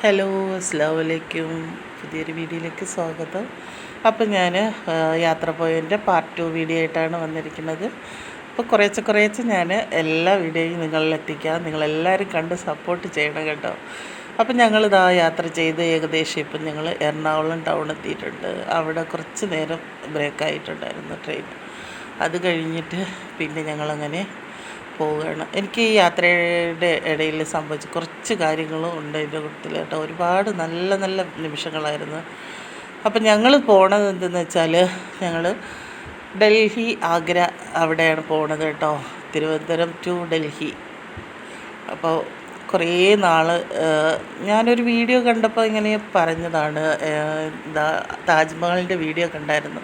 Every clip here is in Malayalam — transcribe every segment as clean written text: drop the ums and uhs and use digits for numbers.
ഹലോ, അസ്സലാമു അലൈക്കും. പുതിയൊരു വീഡിയോയിലേക്ക് സ്വാഗതം. അപ്പം ഞാൻ യാത്ര പോയതിൻ്റെ പാർട്ട് 2 വീഡിയോ ആയിട്ടാണ് വന്നിരിക്കുന്നത്. അപ്പോൾ കുറേശ്ശെ ഞാൻ എല്ലാ വീഡിയോയും നിങ്ങളിലെത്തിക്കാം. നിങ്ങളെല്ലാവരും കണ്ട് സപ്പോർട്ട് ചെയ്യണം കേട്ടോ. അപ്പം ഞങ്ങളിതാ യാത്ര ചെയ്ത് ഏകദേശം ഇപ്പം ഞങ്ങൾ എറണാകുളം ടൗൺ എത്തിയിട്ടുണ്ട്. അവിടെ കുറച്ച് നേരം ബ്രേക്കായിട്ടുണ്ടായിരുന്നു ട്രെയിൻ. അത് കഴിഞ്ഞിട്ട് പിന്നെ ഞങ്ങളങ്ങനെ പോവുകയാണ്. എനിക്ക് ഈ യാത്രയുടെ ഇടയിൽ സംഭവിച്ച കുറച്ച് കാര്യങ്ങളും ഉണ്ട് എൻ്റെ കൂട്ടത്തിൽ കേട്ടോ. ഒരുപാട് നല്ല നല്ല നിമിഷങ്ങളായിരുന്നു. അപ്പം ഞങ്ങൾ പോണത് എന്തെന്ന് വെച്ചാൽ ഞങ്ങൾ ഡൽഹി, ആഗ്ര അവിടെയാണ് പോണത് കേട്ടോ. തിരുവനന്തപുരം ടു ഡൽഹി. അപ്പോൾ കുറേ നാൾ ഞാനൊരു വീഡിയോ കണ്ടപ്പോൾ ഇങ്ങനെ പറഞ്ഞതാണ്, താജ്മഹലിൻ്റെ വീഡിയോ കണ്ടായിരുന്നു.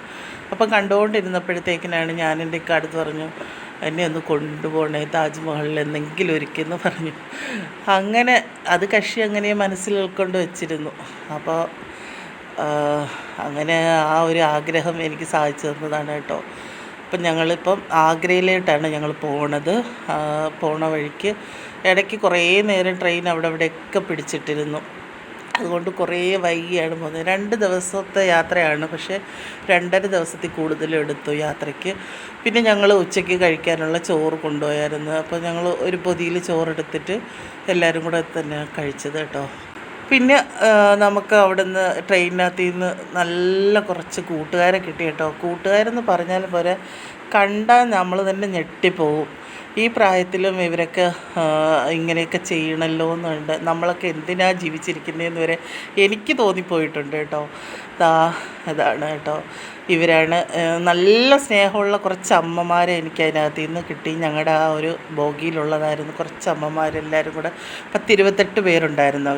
അപ്പം കണ്ടുകൊണ്ടിരുന്നപ്പോഴത്തേക്കിനാണ് ഞാൻ എൻ്റെ അടുത്ത് പറഞ്ഞു, എന്നെ ഒന്ന് കൊണ്ടുപോകണേ താജ്മഹലിൽ എന്തെങ്കിലും ഒരിക്കലെന്ന് പറഞ്ഞു. അങ്ങനെ അത് കക്ഷി അങ്ങനെ മനസ്സിൽ ഉൾക്കൊണ്ട് വെച്ചിരുന്നു. അപ്പോൾ അങ്ങനെ ആ ഒരു ആഗ്രഹം എനിക്ക് സാധിച്ചു തന്നതാണ് കേട്ടോ. അപ്പം ഞങ്ങളിപ്പം ആഗ്രയിലോട്ടാണ് ഞങ്ങൾ പോണത്. പോണ വഴിക്ക് ഇടയ്ക്ക് കുറേ നേരം ട്രെയിൻ അവിടെ ഇവിടെയൊക്കെ പിടിച്ചിട്ടിരുന്നു. അതുകൊണ്ട് കുറേ വൈകിയാണ് പോകുന്നത്. 2 ദിവസത്തെ യാത്രയാണ്, പക്ഷേ 2.5 ദിവസത്തിൽ കൂടുതലും എടുത്തു യാത്രയ്ക്ക്. പിന്നെ ഞങ്ങൾ ഉച്ചയ്ക്ക് കഴിക്കാനുള്ള ചോറ് കൊണ്ടുപോയായിരുന്നു. അപ്പോൾ ഞങ്ങൾ ഒരു പൊതിയിൽ ചോറെടുത്തിട്ട് എല്ലാവരും കൂടെ തന്നെ കഴിച്ചത് കേട്ടോ. പിന്നെ നമുക്ക് അവിടുന്ന് ട്രെയിനിനകത്ത് നിന്ന് നല്ല കുറച്ച് കൂട്ടുകാരെ കിട്ടി കേട്ടോ. കൂട്ടുകാരെന്ന് പറഞ്ഞാൽ പോരെ, കണ്ടാൽ നമ്മൾ തന്നെ ഞെട്ടിപ്പോവും. ഈ പ്രായത്തിലും ഇവരൊക്കെ ഇങ്ങനെയൊക്കെ ചെയ്യണമല്ലോ എന്നുണ്ട്. നമ്മളൊക്കെ എന്തിനാണ് ജീവിച്ചിരിക്കുന്നതെന്ന് വരെ എനിക്ക് തോന്നിപ്പോയിട്ടുണ്ട് കേട്ടോ. ഇതാണ് കേട്ടോ, ഇവരാണ്. നല്ല സ്നേഹമുള്ള കുറച്ച് അമ്മമാരെ എനിക്ക് അതിനകത്ത് നിന്ന് കിട്ടി. ഞങ്ങളുടെ ആ ഒരു ബോഗിയിലുള്ളതായിരുന്നു കുറച്ച് അമ്മമാരെല്ലാവരും കൂടെ. 28 പേരുണ്ടായിരുന്നു.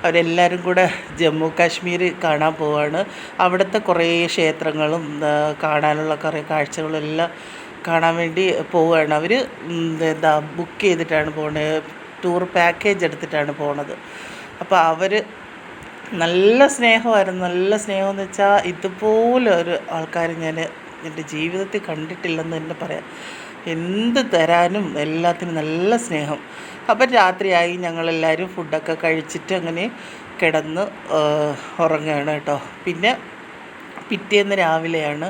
അവരെല്ലാവരും കൂടെ ജമ്മു കാശ്മീർ കാണാൻ പോവാണ്. അവിടുത്തെ കുറേ ക്ഷേത്രങ്ങളും കാണാനുള്ള കുറേ കാഴ്ചകളും എല്ലാം കാണാൻ വേണ്ടി പോവുകയാണ്. അവർ ബുക്ക് ചെയ്തിട്ടാണ് പോകുന്നത്, ടൂർ പാക്കേജ് എടുത്തിട്ടാണ് പോണത്. അപ്പോൾ അവർ നല്ല സ്നേഹമായിരുന്നു. നല്ല സ്നേഹമെന്ന് വെച്ചാൽ ഇതുപോലെ ഒരു ആൾക്കാർ ഞാൻ എൻ്റെ ജീവിതത്തിൽ കണ്ടിട്ടില്ലെന്ന് തന്നെ പറയാം. എന്ത് തരാനും എല്ലാത്തിനും നല്ല സ്നേഹം. അപ്പം രാത്രിയായി, ഞങ്ങളെല്ലാവരും ഫുഡൊക്കെ കഴിച്ചിട്ട് അങ്ങനെ കിടന്ന് ഉറങ്ങുകയാണ് കേട്ടോ. പിന്നെ പിറ്റേന്ന് രാവിലെയാണ്.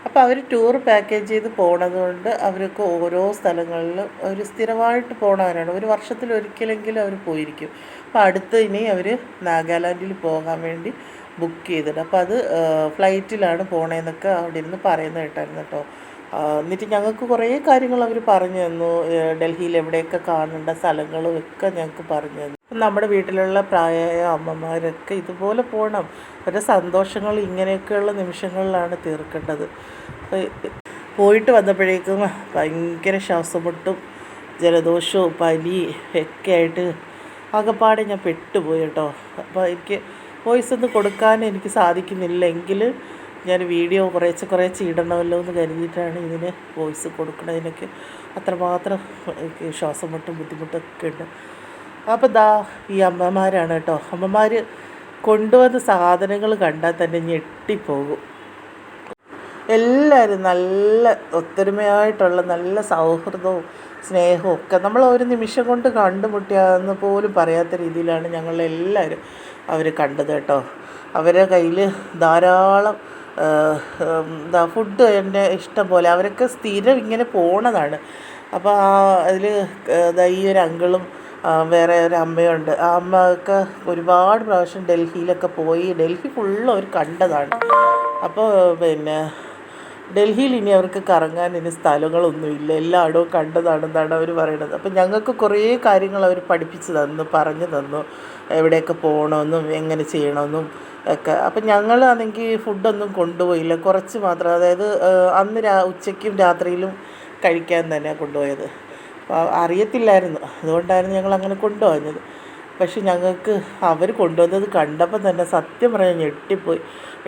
അപ്പോൾ അവർ ടൂർ പാക്കേജ് ചെയ്ത് പോണത് കൊണ്ട് അവർക്ക് ഓരോ സ്ഥലങ്ങളിലും അവർ സ്ഥിരമായിട്ട് പോണവരാണ്. ഒരു വർഷത്തിലൊരിക്കലെങ്കിലും അവർ പോയിരിക്കും. അപ്പോൾ അടുത്ത് ഇനി അവർ നാഗാലാൻഡിൽ പോകാൻ വേണ്ടി ബുക്ക് ചെയ്തിട്ട്, അപ്പോൾ അത് ഫ്ലൈറ്റിലാണ് പോണേന്നൊക്കെ അവിടെ ഇരുന്ന് പറയുന്നത് കേട്ടായിരുന്നു കേട്ടോ. എന്നിട്ട് ഞങ്ങൾക്ക് കുറേ കാര്യങ്ങൾ അവർ പറഞ്ഞു തന്നു. ഡൽഹിയിൽ എവിടെയൊക്കെ കാണേണ്ട സ്ഥലങ്ങളും ഒക്കെ ഞങ്ങൾക്ക് പറഞ്ഞു തന്നു. നമ്മുടെ വീട്ടിലുള്ള പ്രായമായ അമ്മമാരൊക്കെ ഇതുപോലെ പോകണം. അവരുടെ സന്തോഷങ്ങൾ ഇങ്ങനെയൊക്കെയുള്ള നിമിഷങ്ങളിലാണ് തീർക്കേണ്ടത്. പോയിട്ട് വന്നപ്പോഴേക്കും ഭയങ്കര ശ്വാസമുട്ടും ജലദോഷവും പനി ഒക്കെ ആയിട്ട് ആകെപ്പാടെ ഞാൻ പെട്ടുപോയി കേട്ടോ. അപ്പോൾ എനിക്ക് വോയിസ് ഒന്നും കൊടുക്കാൻ എനിക്ക് സാധിക്കുന്നില്ലെങ്കിൽ ഞാൻ വീഡിയോ കുറേശ്ശെ ഇടണമല്ലോ എന്ന് കരുതിയിട്ടാണ് ഇതിന് വോയിസ് കൊടുക്കണതിനൊക്കെ. അത്രമാത്രം ശ്വാസം മുട്ടും ബുദ്ധിമുട്ടൊക്കെ ഉണ്ട്. അപ്പോൾ ഈ അമ്മമാരാണ് കേട്ടോ. അമ്മമാർ കൊണ്ടുവന്ന സാധനങ്ങൾ കണ്ടാൽ തന്നെ ഞെട്ടിപ്പോകും. എല്ലാവരും നല്ല ഒത്തൊരുമയായിട്ടുള്ള നല്ല സൗഹൃദവും സ്നേഹവും ഒക്കെ നമ്മൾ ഒരു നിമിഷം കൊണ്ട് കണ്ടുമുട്ടിയാന്ന് പോലും പറയാത്ത രീതിയിലാണ് ഞങ്ങളെല്ലാവരും അവർ കണ്ടത് കേട്ടോ. അവരുടെ കയ്യിൽ ധാരാളം ഫുഡ് എൻ്റെ ഇഷ്ടം പോലെ. അവരൊക്കെ സ്ഥിരം ഇങ്ങനെ പോണതാണ്. അപ്പോൾ അതിൽ ഈ ഒരു അങ്കിളും വേറെ ഒരു അമ്മയുണ്ട്. ആ അമ്മയൊക്കെ ഒരുപാട് പ്രാവശ്യം ഡൽഹിയിലൊക്കെ പോയി, ഡൽഹി ഫുള്ള് അവർ കണ്ടതാണ്. അപ്പോൾ പിന്നെ ഡൽഹിയിൽ ഇനി അവർക്ക് കറങ്ങാൻ ഇനി സ്ഥലങ്ങളൊന്നുമില്ല, എല്ലായിടവും കണ്ടതാണെന്നാണ് അവർ പറയുന്നത്. അപ്പം ഞങ്ങൾക്ക് കുറേ കാര്യങ്ങൾ അവർ പഠിപ്പിച്ച് തന്നു, പറഞ്ഞു തന്നു, എവിടെയൊക്കെ പോകണമെന്നും എങ്ങനെ ചെയ്യണമെന്നും ഒക്കെ. അപ്പം ഞങ്ങളാണെങ്കിൽ ഫുഡൊന്നും കൊണ്ടുപോയില്ല, കുറച്ച് മാത്രം. അതായത് അന്ന് ഉച്ചയ്ക്കും രാത്രിയിലും കഴിക്കാൻ തന്നെ കൊണ്ടുപോയത്. അറിയത്തില്ലായിരുന്നു, അതുകൊണ്ടായിരുന്നു ഞങ്ങൾ അങ്ങനെ കൊണ്ടുപോകുന്നത്. പക്ഷെ ഞങ്ങൾക്ക് അവർ കൊണ്ടുവന്നത് കണ്ടപ്പോൾ തന്നെ സത്യം പറഞ്ഞാൽ ഞെട്ടിപ്പോയി.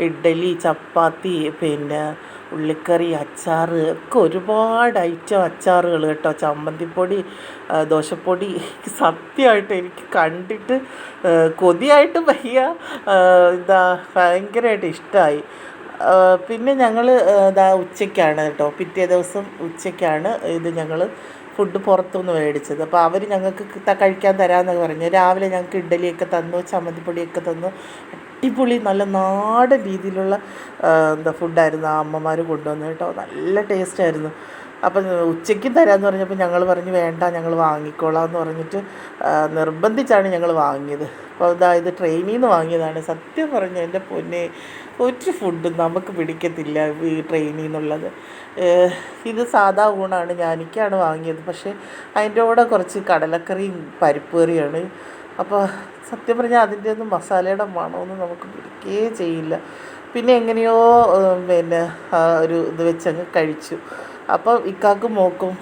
ഇഡ്ഡലി, ചപ്പാത്തി, പിന്നെ ഉള്ളിക്കറി, അച്ചാർ ഒക്കെ ഒരുപാട് ഐറ്റം അച്ചാറുകൾ കേട്ടോ. ചമ്മന്തിപ്പൊടി, ദോശപ്പൊടി. സത്യമായിട്ട് എനിക്ക് കണ്ടിട്ട് കൊതിയായിട്ട് വയ്യ, ഭയങ്കരമായിട്ട് ഇഷ്ടമായി. പിന്നെ ഞങ്ങൾ ഉച്ചയ്ക്കാണ് കേട്ടോ, പിറ്റേ ദിവസം ഉച്ചയ്ക്കാണ് ഇത് ഞങ്ങൾ ഫുഡ് പുറത്തുനിന്ന് മേടിച്ചത്. അപ്പോൾ അവർ ഞങ്ങൾക്ക് കഴിക്കാൻ തരാമെന്നൊക്കെ പറഞ്ഞു. രാവിലെ ഞങ്ങൾക്ക് ഇഡ്ഡലിയൊക്കെ തന്നു, ചമ്മന്തിപ്പൊടിയൊക്കെ തന്നു. അടിപൊളി നല്ല നാടൻ രീതിയിലുള്ള ഫുഡായിരുന്നു ആ അമ്മമാർ കൊണ്ടുവന്നത് കേട്ടോ. നല്ല ടേസ്റ്റായിരുന്നു. അപ്പം ഉച്ചയ്ക്കും തരാമെന്ന് പറഞ്ഞപ്പോൾ ഞങ്ങൾ പറഞ്ഞു വേണ്ട, ഞങ്ങൾ വാങ്ങിക്കോളാം എന്ന് പറഞ്ഞിട്ട് നിർബന്ധിച്ചാണ് ഞങ്ങൾ വാങ്ങിയത്. അപ്പോൾ ഇത് ട്രെയിനിൽ നിന്ന് വാങ്ങിയതാണ്. സത്യം പറഞ്ഞു എൻ്റെ പൊന്നെ, ഒരു ഫുഡും നമുക്ക് പിടിക്കത്തില്ല ഈ ട്രെയിനിൽ നിന്നുള്ളത്. ഇത് സാധാ ഊണാണ്, എനിക്കാണ് വാങ്ങിയത്. പക്ഷേ അതിൻ്റെ കൂടെ കുറച്ച് കടലക്കറിയും പരിപ്പ് കറിയാണ്. അപ്പോൾ സത്യം പറഞ്ഞാൽ അതിൻ്റെ ഒന്നും മസാലയുടെ മണമൊന്നും നമുക്ക് പിടിക്കുകയേ ചെയ്യില്ല. പിന്നെ എങ്ങനെയോ ഒരു ഇത് വെച്ചങ്ങ് കഴിച്ചു. അപ്പോൾ ഇക്കാക്കും മോക്കും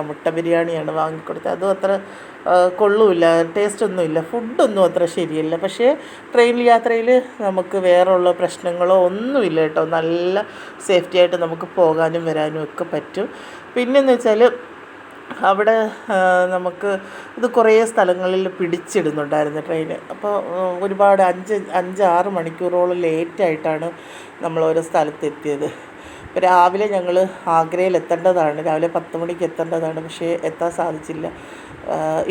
മുട്ട ബിരിയാണിയാണ് വാങ്ങിക്കൊടുത്തത്. അതും അത്ര കൊള്ളുമില്ല, ടേസ്റ്റൊന്നുമില്ല, ഫുഡൊന്നും അത്ര ശരിയല്ല. പക്ഷേ ട്രെയിൻ യാത്രയിൽ നമുക്ക് വേറെയുള്ള പ്രശ്നങ്ങളോ ഒന്നുമില്ല കേട്ടോ. നല്ല സേഫ്റ്റി ആയിട്ട് നമുക്ക് പോകാനും വരാനും ഒക്കെ പറ്റും. പിന്നെയെന്ന് വെച്ചാൽ അവിടെ നമുക്ക് ഇത് കുറേ സ്ഥലങ്ങളിൽ പിടിച്ചിടുന്നുണ്ടായിരുന്നു ട്രെയിൻ. അപ്പോൾ ഒരുപാട് 5-6 മണിക്കൂറോളം ലേറ്റായിട്ടാണ് നമ്മൾ ഓരോ സ്ഥലത്തെത്തിയത്. ഇപ്പോൾ രാവിലെ ഞങ്ങൾ ആഗ്രയിൽ എത്തേണ്ടതാണ്, രാവിലെ 10 മണിക്ക് എത്തേണ്ടതാണ്. പക്ഷേ എത്താൻ സാധിച്ചില്ല.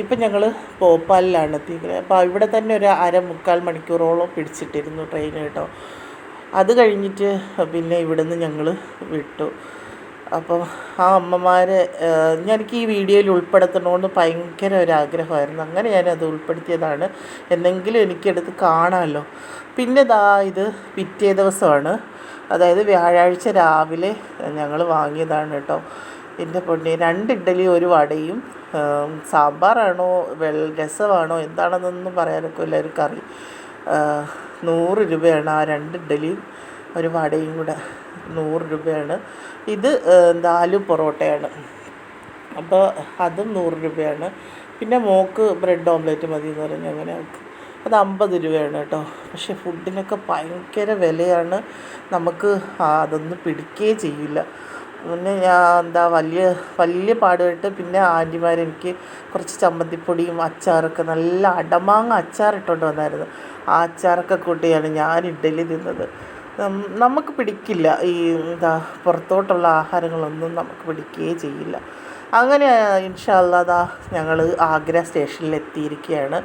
ഇപ്പം ഞങ്ങൾ ഭോപ്പാലിലാണ് എത്തിയിരിക്കുന്നത്. അപ്പോൾ ഇവിടെ തന്നെ ഒരു 3/4 മണിക്കൂറോളം പിടിച്ചിട്ടിരുന്നു ട്രെയിൻ കേട്ടോ. അത് കഴിഞ്ഞിട്ട് പിന്നെ ഇവിടുന്ന് ഞങ്ങൾ വിട്ടു. അപ്പം ആ അമ്മമാരെ എനിക്ക് ഈ വീഡിയോയിൽ ഉൾപ്പെടുത്തണമെന്ന് ഭയങ്കര ഒരാഗ്രഹമായിരുന്നു. അങ്ങനെ ഞാനത് ഉൾപ്പെടുത്തിയതാണ്. എന്തെങ്കിലും എനിക്കെടുത്ത് കാണാമല്ലോ. പിന്നെ ഇത് പിറ്റേ ദിവസമാണ്, അതായത് വ്യാഴാഴ്ച രാവിലെ ഞങ്ങൾ വാങ്ങിയതാണ് കേട്ടോ. എൻ്റെ പൊന്നെ, 2 ഇഡ്ഡലി 1 വടയും, സാമ്പാറാണോ രസമാണോ എന്താണെന്നൊന്നും പറയാനൊക്കെ ഇല്ല, ഒരു കറി. 100 രൂപയാണ് ആ 2 ഇഡ്ഡലിയും 1 വടയും കൂടെ 100 രൂപയാണ്. ഇത് ആലു പൊറോട്ടയാണ്, അപ്പോൾ അതും 100 രൂപയാണ്. പിന്നെ മോക്ക് ബ്രെഡ് ഓംലെറ്റ് മതി എന്ന് പറഞ്ഞ് അങ്ങനെ അത് 50 രൂപയാണ് കേട്ടോ. പക്ഷേ ഫുഡിനൊക്കെ ഭയങ്കര വിലയാണ്. നമുക്ക് അതൊന്നും പിടിക്കുകയേ ചെയ്യില്ല. പിന്നെ ഞാൻ വലിയ പാടുപെട്ട് പിന്നെ ആൻറ്റിമാരെനിക്ക് കുറച്ച് ചമ്മന്തിപ്പൊടിയും അച്ചാറൊക്കെ, നല്ല അടമാങ്ങ അച്ചാറിട്ടുകൊണ്ട് വന്നായിരുന്നു. ആ അച്ചാറൊക്കെ കൂട്ടിയാണ് ഞാൻ ഇഡ്ഡലി തിന്നത്. നമുക്ക് പിടിക്കില്ല ഈ പുറത്തോട്ടുള്ള ആഹാരങ്ങളൊന്നും നമുക്ക് പിടിക്കുകയേ ചെയ്യില്ല. അങ്ങനെ ഇൻഷാ അല്ലാ ഞങ്ങൾ ആഗ്ര സ്റ്റേഷനിൽ എത്തിയിരിക്കുകയാണ്.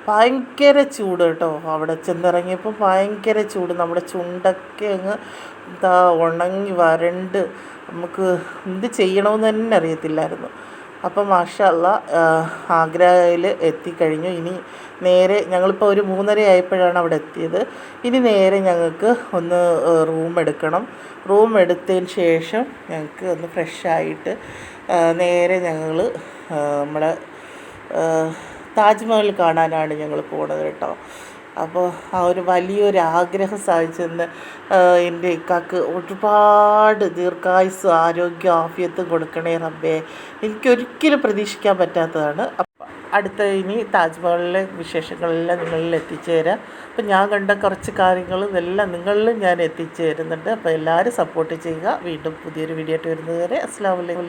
ഭയങ്കര ചൂട് കേട്ടോ. അവിടെ ചെന്നിറങ്ങിയപ്പോൾ ഭയങ്കര ചൂട്. നമ്മുടെ ചുണ്ടൊക്കെ അങ്ങ് ഉണങ്ങി വരണ്ട് നമുക്ക് എന്ത് ചെയ്യണമെന്ന് തന്നെ അറിയത്തില്ലായിരുന്നു. അപ്പം മാഷാ അല്ലാ ആഗ്രയിൽ എത്തിക്കഴിഞ്ഞു. ഇനി നേരെ ഞങ്ങളിപ്പോൾ ഒരു 3:30 ആയപ്പോഴാണ് അവിടെ എത്തിയത്. ഇനി നേരെ ഞങ്ങൾക്ക് ഒന്ന് റൂം എടുക്കണം. റൂം എടുത്തതിന് ശേഷം ഞങ്ങൾക്ക് ഒന്ന് ഫ്രഷായിട്ട് നേരെ ഞങ്ങൾ നമ്മളെ താജ്മഹൽ കാണാനാണ് ഞങ്ങൾ പോണത് കേട്ടോ. അപ്പോൾ ആ ഒരു വലിയൊരു ആഗ്രഹം സാധിച്ചെന്ന് എൻ്റെ ഇക്കാക്ക് ഒരുപാട് ദീർഘായുസ്സും ആരോഗ്യ ആഫിയത്തും കൊടുക്കണേ റബ്ബേ. എനിക്കൊരിക്കലും പ്രതീക്ഷിക്കാൻ പറ്റാത്തതാണ്. അടുത്ത ഇനി താജ്മഹലിലെ വിശേഷങ്ങളെല്ലാം നിങ്ങളിൽ എത്തിച്ചേരാം. അപ്പം ഞാൻ കണ്ട കുറച്ച് കാര്യങ്ങൾ ഇതെല്ലാം നിങ്ങളിലും ഞാൻ എത്തിച്ചു തരുന്നുണ്ട്. അപ്പോൾ എല്ലാവരും സപ്പോർട്ട് ചെയ്യുക. വീണ്ടും പുതിയൊരു വീഡിയോ ആയിട്ട് വരുന്നത് വരെ അസ്സലാമു അലൈക്കും.